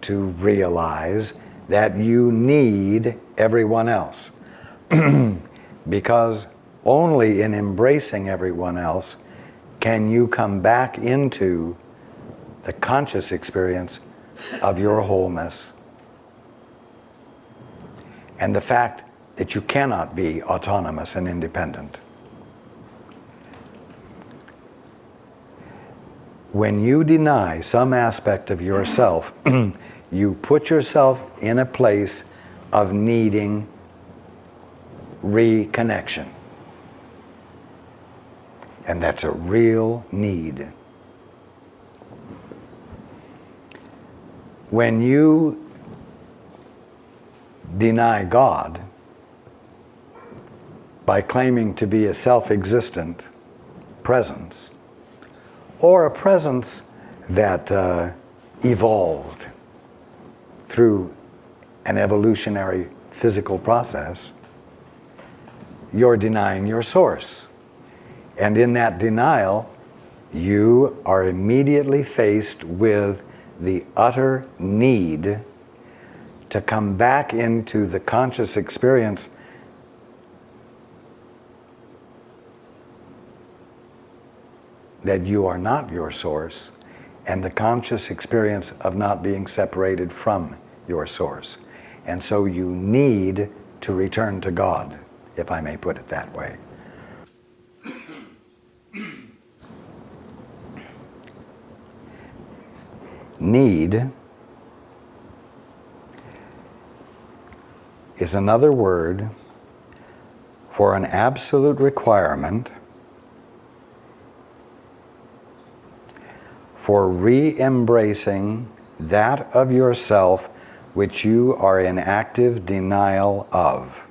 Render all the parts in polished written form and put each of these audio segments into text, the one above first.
to realize that you need everyone else. Because only in embracing everyone else can you come back into the conscious experience of your wholeness and the fact that you cannot be autonomous and independent. When you deny some aspect of yourself, you put yourself in a place of needing reconnection. And that's a real need. When you deny God by claiming to be a self-existent presence, or a presence that evolved through an evolutionary physical process, you're denying your source. And in that denial, you are immediately faced with the utter need to come back into the conscious experience that you are not your source, and the conscious experience of not being separated from your source. And so you need to return to God, if I may put it that way. Need is another word for an absolute requirement for re-embracing that of yourself which you are in active denial of.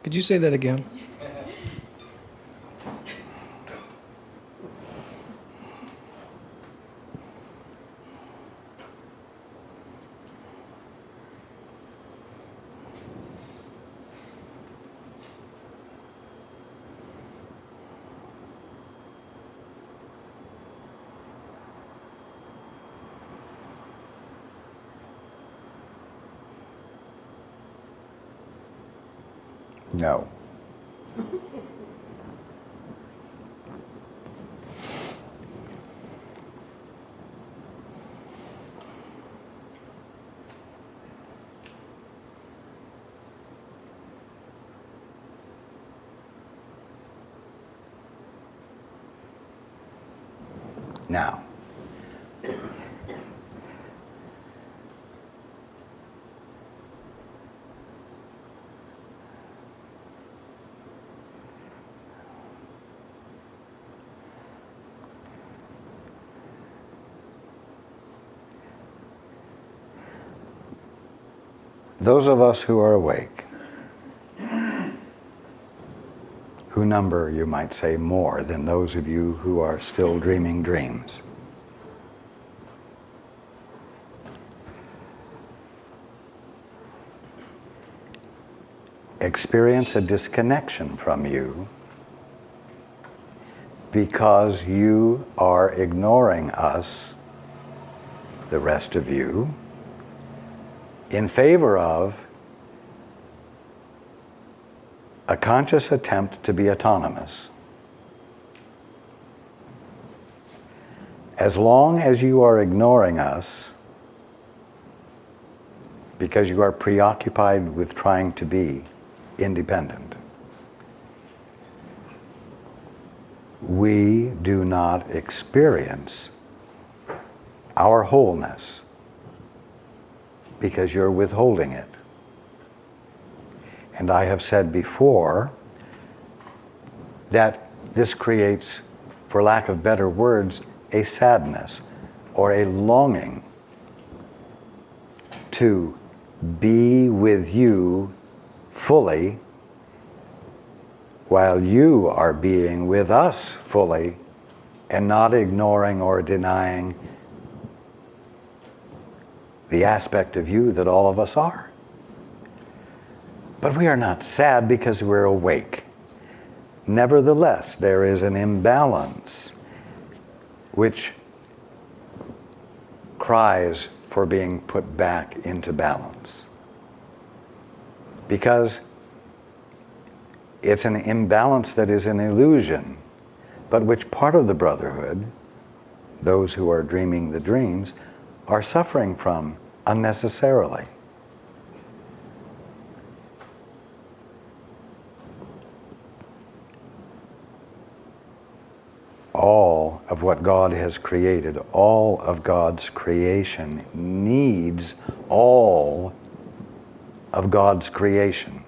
Could you say that again? No. Now, those of us who are awake, who number, you might say, more than those of you who are still dreaming dreams, experience a disconnection from you because you are ignoring us, the rest of you, in favor of a conscious attempt to be autonomous. As long as you are ignoring us because you are preoccupied with trying to be independent, we do not experience our wholeness because you're withholding it. And I have said before that this creates, for lack of better words, a sadness or a longing to be with you fully while you are being with us fully and not ignoring or denying the aspect of you that all of us are. But we are not sad because we're awake. Nevertheless, there is an imbalance which cries for being put back into balance. Because it's an imbalance that is an illusion, but which part of the brotherhood, those who are dreaming the dreams, are suffering from unnecessarily. All of what God has created, all of God's creation needs all of God's creation.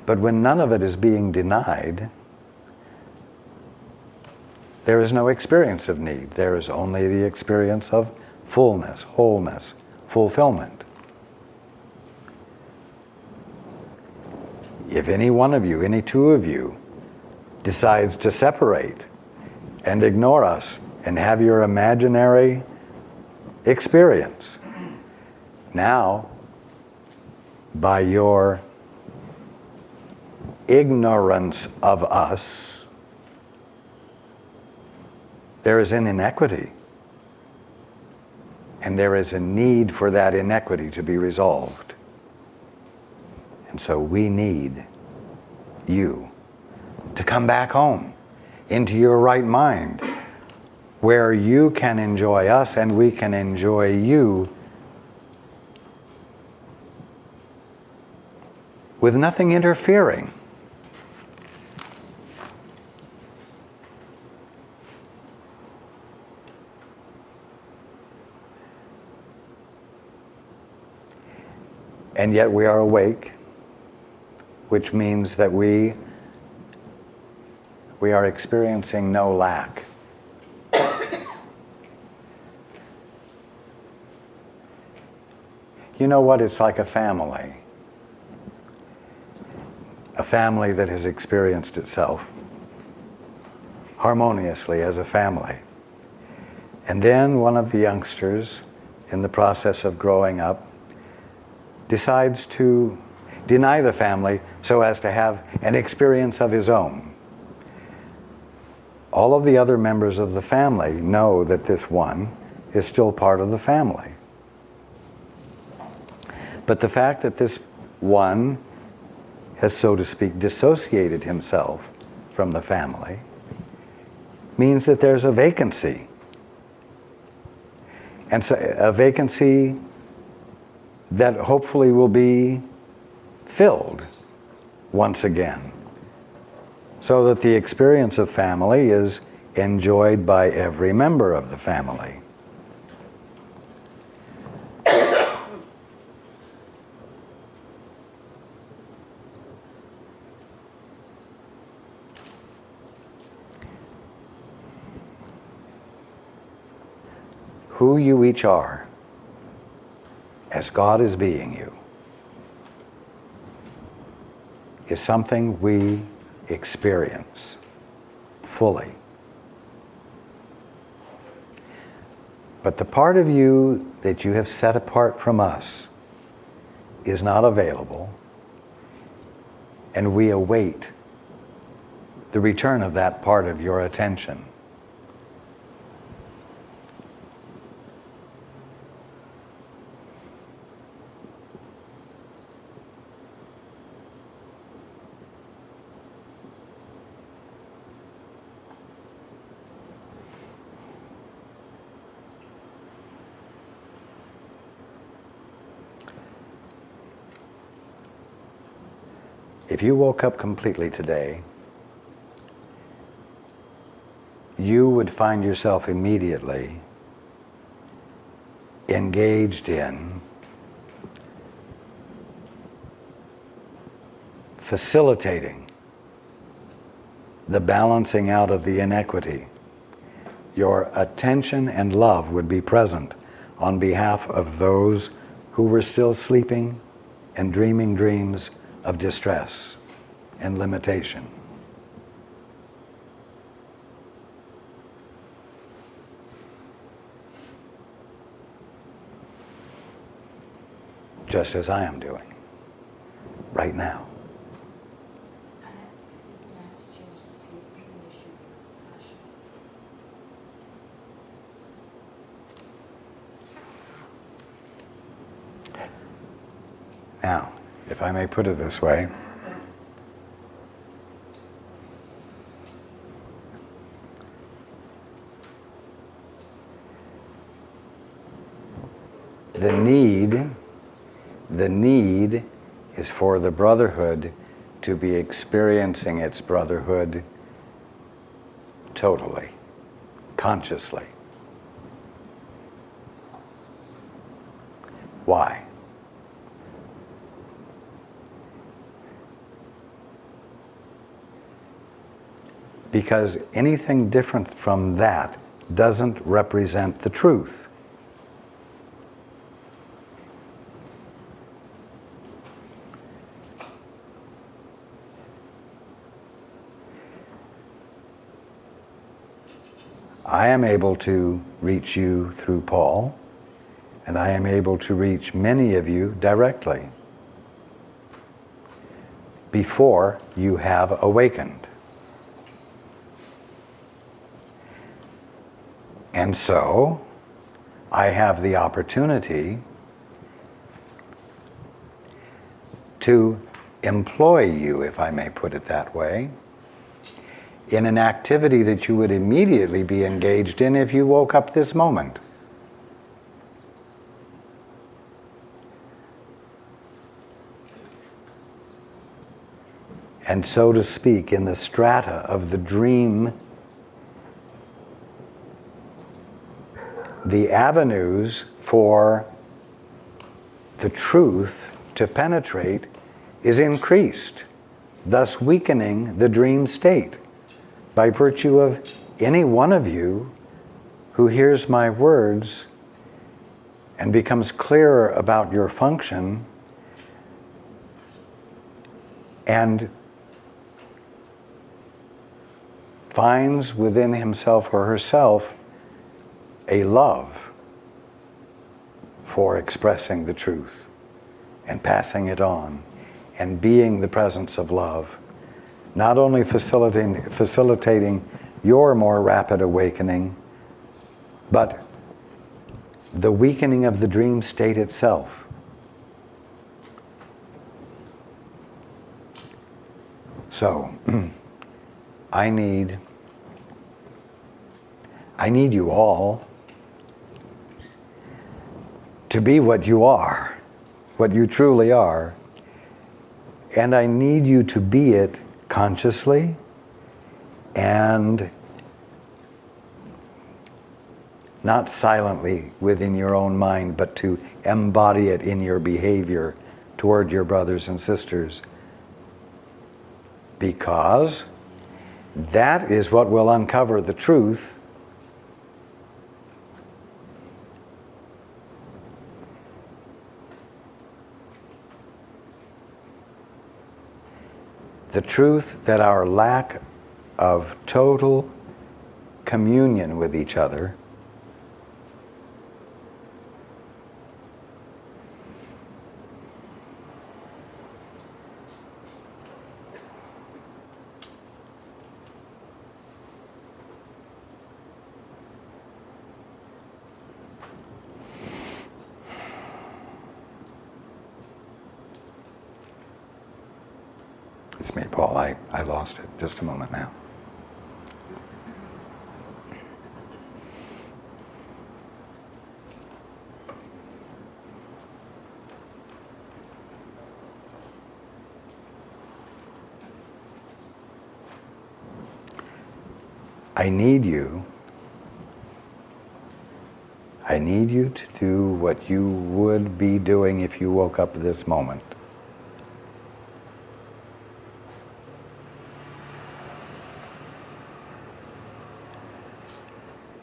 But when none of it is being denied, there is no experience of need. There is only the experience of fullness, wholeness, fulfillment. If any one of you, any two of you, decides to separate and ignore us and have your imaginary experience, now, by your ignorance of us, there is an inequity. And there is a need for that inequity to be resolved. And so we need you to come back home into your right mind, where you can enjoy us and we can enjoy you with nothing interfering. And yet we are awake, which means that we are experiencing no lack. You know what? It's like a family. A family that has experienced itself harmoniously as a family. And then one of the youngsters, in the process of growing up, decides to deny the family so as to have an experience of his own. All of the other members of the family know that this one is still part of the family. But the fact that this one has, so to speak, dissociated himself from the family means that there's a vacancy. And so a vacancy that hopefully will be filled once again, so that the experience of family is enjoyed by every member of the family. Who you each are, as God is being you, is something we experience fully. But the part of you that you have set apart from us is not available, and we await the return of that part of your attention. If you woke up completely today, you would find yourself immediately engaged in facilitating the balancing out of the inequity. Your attention and love would be present on behalf of those who were still sleeping and dreaming dreams of distress and limitation. just as I am doing right now. Now, if I may put it this way, the need is for the brotherhood to be experiencing its brotherhood totally, consciously. Why? Because anything different from that doesn't represent the truth. I am able to reach you through Paul, and I am able to reach many of you directly before you have awakened. And so, I have the opportunity to employ you, if I may put it that way, in an activity that you would immediately be engaged in if you woke up this moment. And so to speak, in the strata of the dream, the avenues for the truth to penetrate is increased, thus weakening the dream state. By virtue of any one of you who hears my words and becomes clearer about your function and finds within himself or herself a love for expressing the truth and passing it on and being the presence of love, not only facilitating your more rapid awakening, but the weakening of the dream state itself. So, I need you all to be what you are, what you truly are, and I need you to be it consciously and not silently within your own mind, but to embody it in your behavior toward your brothers and sisters, because that is what will uncover the truth. The truth that our lack of total communion with each other It's me, Paul. I lost it. Just a moment now. I need you. I need you to do what you would be doing if you woke up this moment.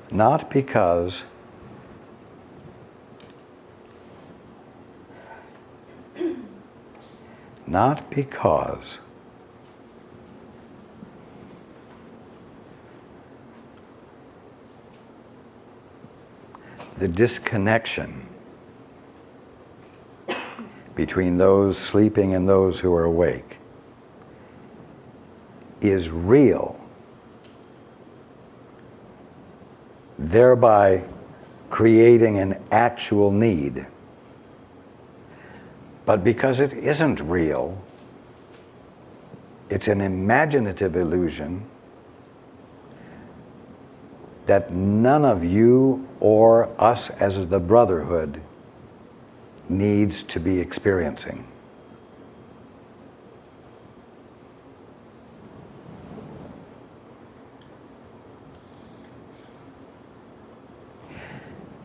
Not because the disconnection between those sleeping and those who are awake is real, thereby creating an actual need. But because it isn't real, it's an imaginative illusion that none of you or us as the brotherhood needs to be experiencing.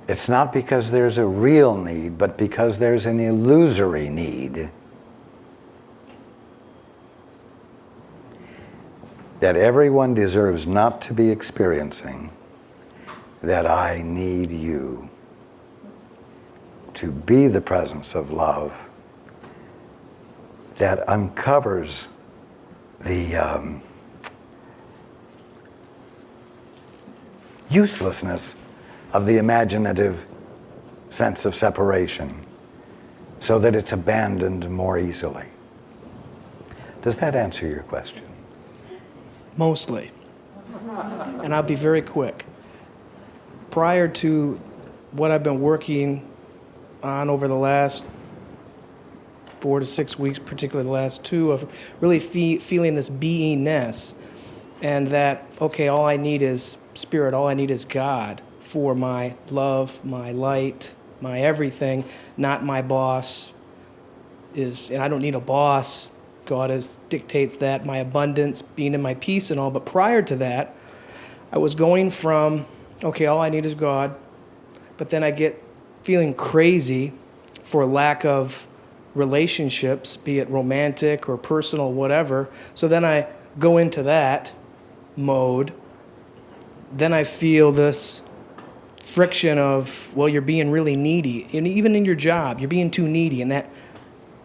It's not because there's a real need, but because there's an illusory need that everyone deserves not to be experiencing, that I need you to be the presence of love that uncovers the uselessness of the imaginative sense of separation, so that it's abandoned more easily. Does that answer your question? Mostly. And I'll be very quick. Prior to what I've been working on over the last 4 to 6 weeks, particularly the last 2, of really feeling this beingness, and that, okay, all I need is spirit, all I need is God for my love, my light, my everything, not my boss. And I don't need a boss. God dictates that, my abundance, being in my peace and all. But prior to that, I was going from, okay, all I need is God, but then I get feeling crazy for lack of relationships, be it romantic or personal, whatever. So then I go into that mode. Then I feel this friction of, well, you're being really needy. And even in your job, you're being too needy, and that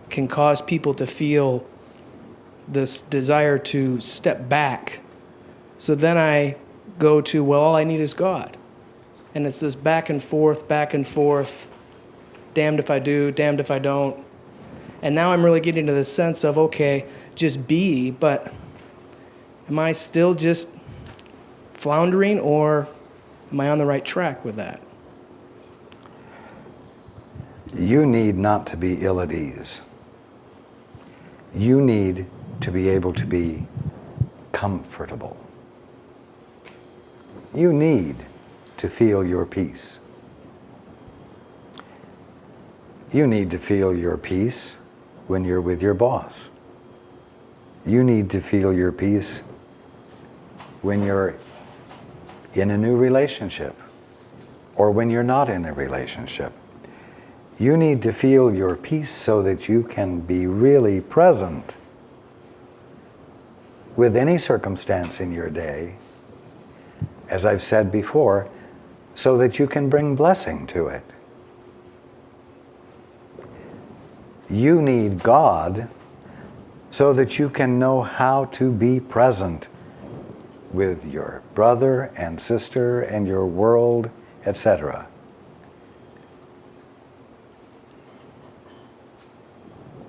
can cause people to feel this desire to step back. So then I go to, well, all I need is God. And it's this back and forth, damned if I do, damned if I don't. And now I'm really getting to the sense of, okay, just be, but am I still just floundering, or am I on the right track with that? You need not to be ill at ease. You need to be able to be comfortable. You need to feel your peace. You need to feel your peace when you're with your boss. You need to feel your peace when you're in a new relationship, or when you're not in a relationship. You need to feel your peace so that you can be really present with any circumstance in your day, as I've said before, so that you can bring blessing to it. You need God so that you can know how to be present with your brother and sister and your world, etc.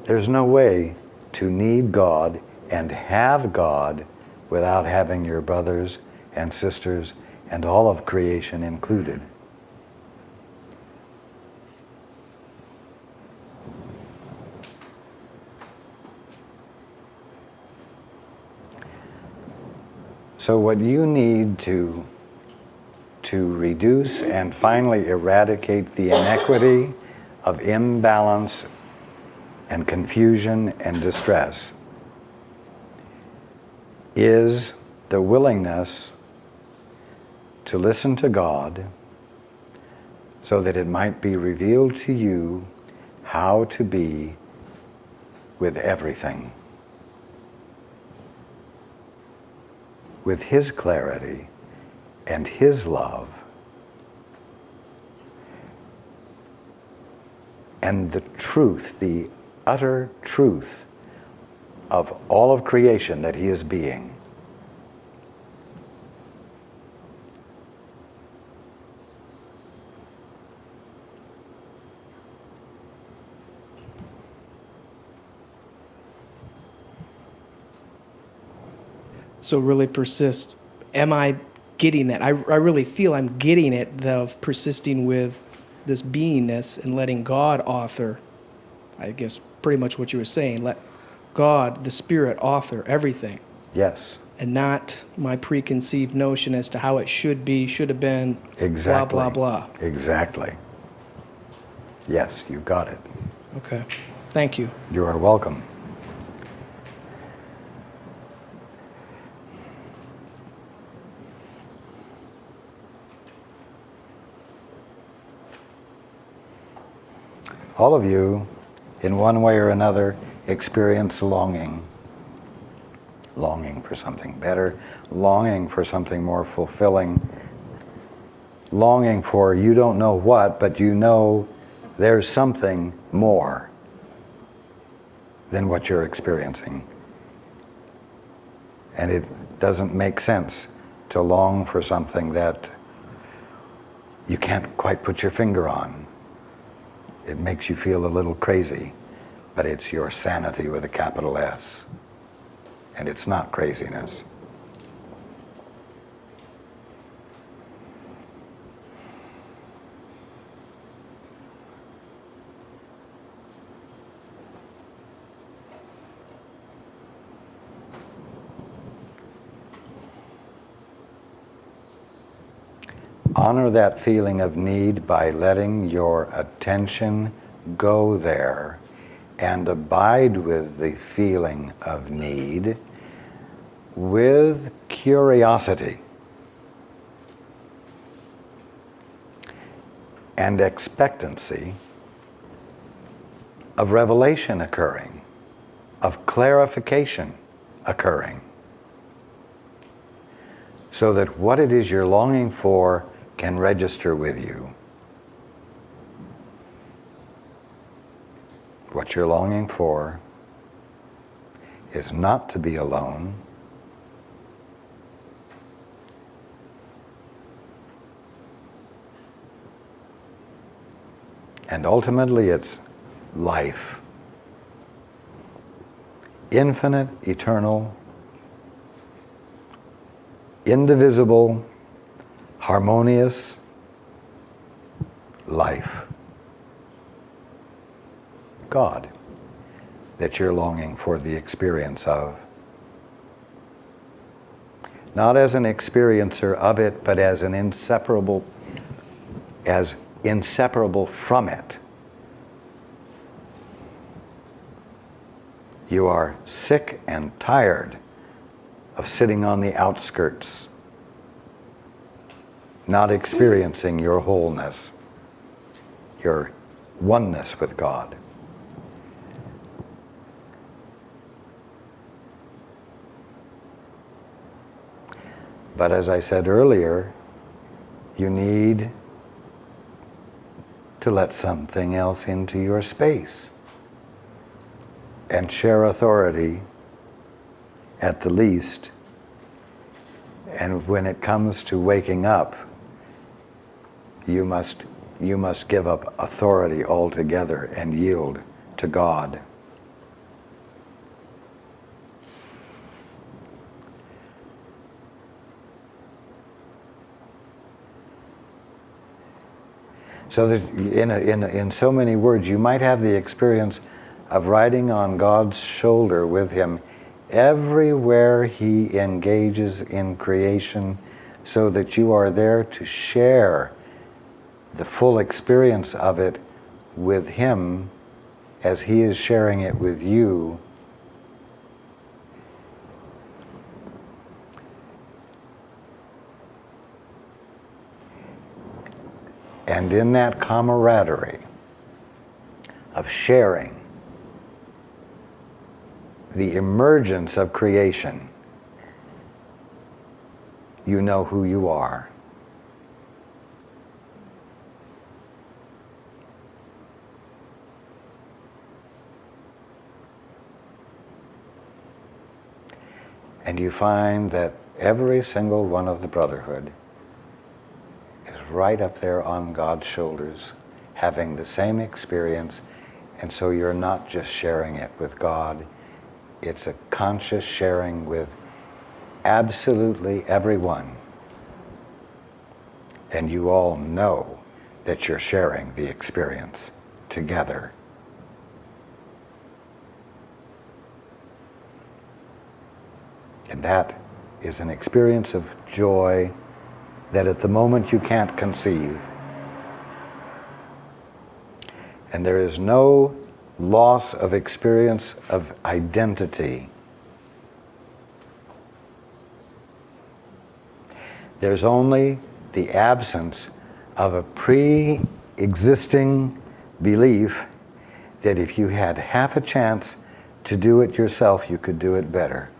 There's no way to need God and have God without having your brothers and sisters and all of creation included. So what you need to reduce and finally eradicate the inequity of imbalance and confusion and distress is the willingness to listen to God so that it might be revealed to you how to be with everything, with His clarity and His love, and the truth, the utter truth of all of creation that He is being. So really persist. Am I getting that? I really feel I'm getting it, of persisting with this beingness and letting God author, I guess pretty much what you were saying, let God, the Spirit, author everything, Yes, and not my preconceived notion as to how it should be, should have been, exactly. blah, blah, blah. Exactly. Yes, you got it. Okay. Thank you. You are welcome. All of you, in one way or another, experience longing. Longing for something better, longing for something more fulfilling, longing for you don't know what, but you know there's something more than what you're experiencing. And it doesn't make sense to long for something that you can't quite put your finger on. It makes you feel a little crazy, but it's your sanity with a capital S. And it's not craziness. Honor that feeling of need by letting your attention go there and abide with the feeling of need with curiosity and expectancy of revelation occurring, of clarification occurring, so that what it is you're longing for can register with you. What you're longing for is not to be alone, and ultimately it's life. Infinite, eternal, indivisible, harmonious life. God, that you're longing for the experience of. Not as an experiencer of it, but as inseparable from it. You are sick and tired of sitting on the outskirts, not experiencing your wholeness, your oneness with God. But as I said earlier, you need to let something else into your space and share authority at the least. And when it comes to waking up, you must give up authority altogether and yield to God. So that in so many words, you might have the experience of riding on God's shoulder with Him everywhere He engages in creation, so that you are there to share the full experience of it with Him as He is sharing it with you. And in that camaraderie of sharing the emergence of creation, you know who you are. And you find that every single one of the brotherhood is right up there on God's shoulders, having the same experience, and so you're not just sharing it with God, it's a conscious sharing with absolutely everyone. And you all know that you're sharing the experience together. And that is an experience of joy that at the moment you can't conceive. And there is no loss of experience of identity. There's only the absence of a pre-existing belief that if you had half a chance to do it yourself, you could do it better.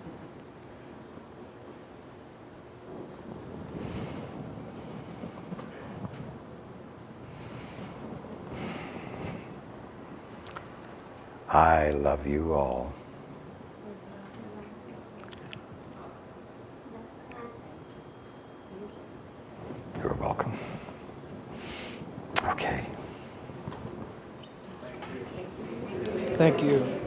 I love you all. You're welcome. Okay. Thank you.